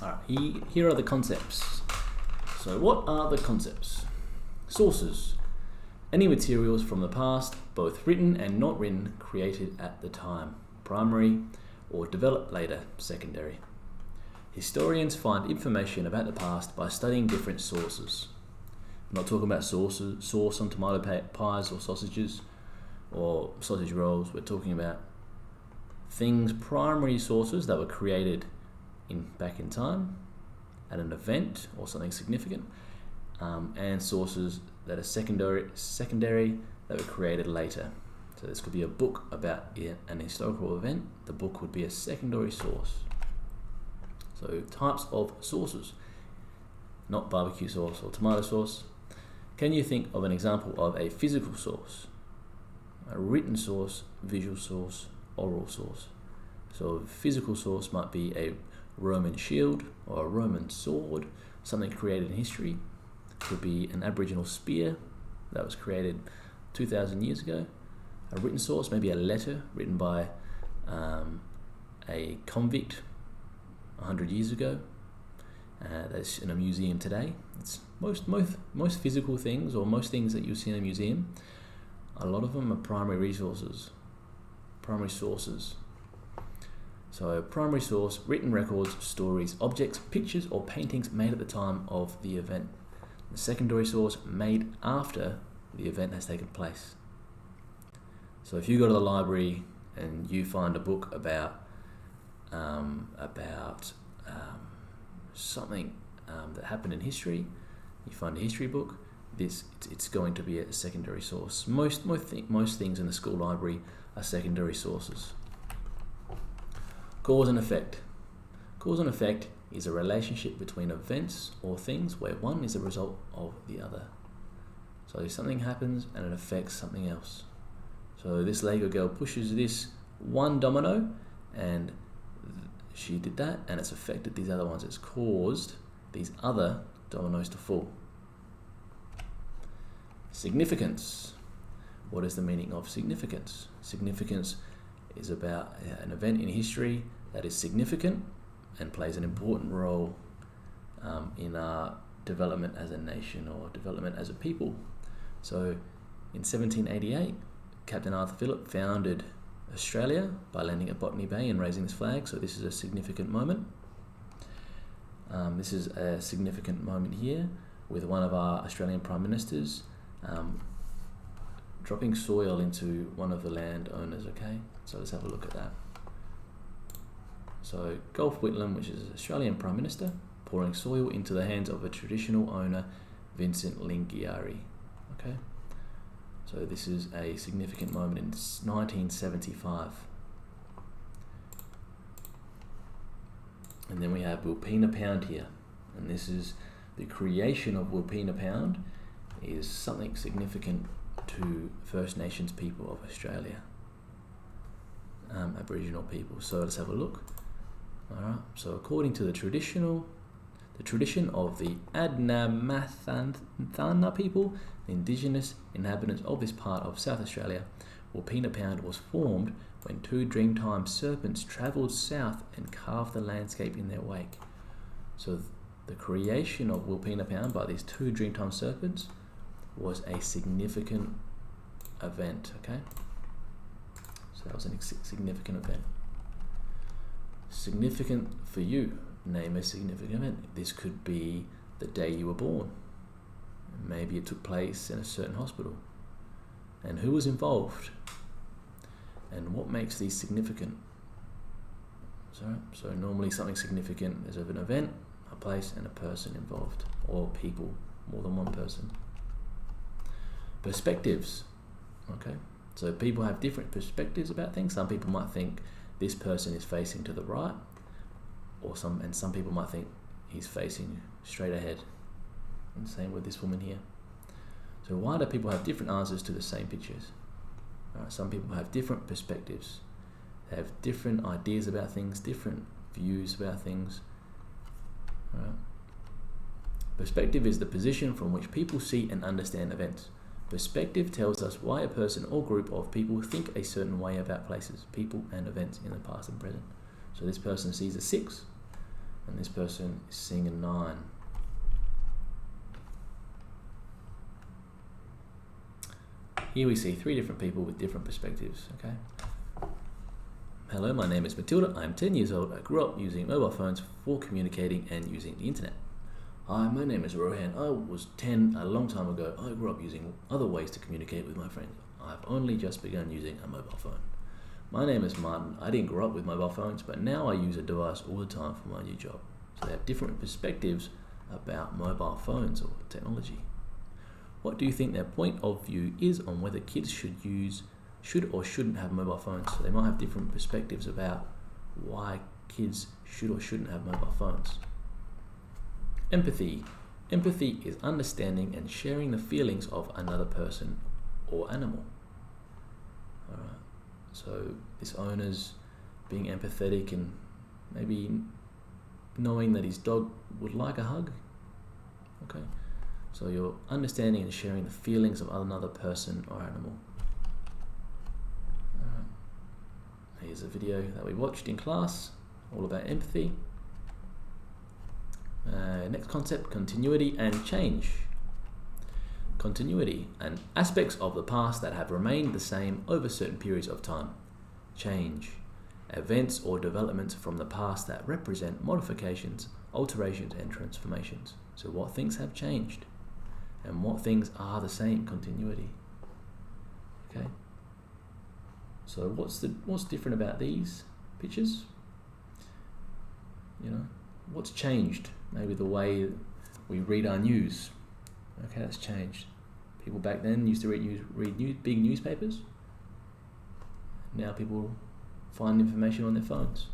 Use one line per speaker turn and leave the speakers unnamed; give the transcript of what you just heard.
Alright, here are the concepts. So what are the concepts? Sources. Any materials from the past, both written and not written, created at the time, primary, or developed later, secondary. Historians find information about the past by studying different sources. I'm not talking about sauce on tomato pies or sausages or sausage rolls. We're talking about things, primary sources that were created back in time at an event or something significant, and sources that are secondary that were created later. So this could be a book about an historical event. The book would be a secondary source. So types of sources, not barbecue sauce or tomato sauce. Can you think of an example of a physical source? A written source, visual source, oral source. So a physical source might be a Roman shield or a Roman sword, something created in history. Could be an Aboriginal spear that was created 2,000 years ago. A written source, maybe a letter written by a convict 100 years ago. That's in a museum today. It's most physical things, or most things that you see in a museum, a lot of them are primary sources. So primary source, written records, stories, objects, pictures or paintings made at the time of the event. The secondary source, made after the event has taken place. So if you go to the library and you find a book about something that happened in history, you find a history book, it's going to be a secondary source. Most things in the school library are secondary sources. Cause and effect. Cause and effect is a relationship between events or things where one is a result of the other. So something happens and it affects something else. So this Lego girl pushes this one domino and she did that, and it's affected these other ones. It's caused these other dominoes to fall. Significance. What is the meaning of significance? Significance is about an event in history that is significant and plays an important role in our development as a nation or development as a people. So in 1788, Captain Arthur Phillip founded Australia by landing at Botany Bay and raising this flag. So this is a significant moment. This is a significant moment here with one of our Australian Prime Ministers dropping soil into one of the landowners, okay? So let's have a look at that. So Gough Whitlam, which is Australian Prime Minister, pouring soil into the hands of a traditional owner, Vincent Lingiari, okay? So this is a significant moment in 1975. And then we have Wilpena Pound here. And this is the creation of Wilpena Pound is something significant to First Nations people of Australia, Aboriginal people. So let's have a look. All right. So according to the tradition of the Adnyamathanha people, the indigenous inhabitants of this part of South Australia, Wilpena Pound was formed when two Dreamtime serpents travelled south and carved the landscape in their wake. So the creation of Wilpena Pound by these two Dreamtime serpents was a significant event, okay? So that was a significant event. Significant for you. Name a significant event. This could be the day you were born. Maybe it took place in a certain hospital. And who was involved? And what makes these significant? So normally something significant is of an event, a place, and a person involved, or people, more than one person. Perspectives. Okay, so people have different perspectives about things. Some people might think this person is facing to the right, and some people might think he's facing straight ahead. And same with this woman here. So why do people have different answers to the same pictures? Some people have different perspectives. They have different ideas about things, different views about things. Perspective is the position from which people see and understand events. Perspective tells us why a person or group of people think a certain way about places, people, and events in the past and present. So this person sees a 6, and this person is seeing a 9. Here we see 3 different people with different perspectives, okay? Hello, my name is Matilda. I'm 10 years old. I grew up using mobile phones for communicating and using the internet. Hi, my name is Rohan. I was 10 a long time ago. I grew up using other ways to communicate with my friends. I've only just begun using a mobile phone. My name is Martin. I didn't grow up with mobile phones, but now I use a device all the time for my new job. So they have different perspectives about mobile phones or technology. What do you think their point of view is on whether kids should or shouldn't have mobile phones? So they might have different perspectives about why kids should or shouldn't have mobile phones. Empathy. Empathy is understanding and sharing the feelings of another person or animal. Alright. So this owner's being empathetic and maybe knowing that his dog would like a hug. Okay. So you're understanding and sharing the feelings of another person or animal. Here's a video that we watched in class, all about empathy. Next concept, continuity and change. Continuity and aspects of the past that have remained the same over certain periods of time. Change. Events or developments from the past that represent modifications, alterations and transformations. So what things have changed? And what things are the same? Continuity. Okay. So what's different about these pictures? You know, what's changed? Maybe the way we read our news. Okay, that's changed. People back then used to read big newspapers. Now people find information on their phones.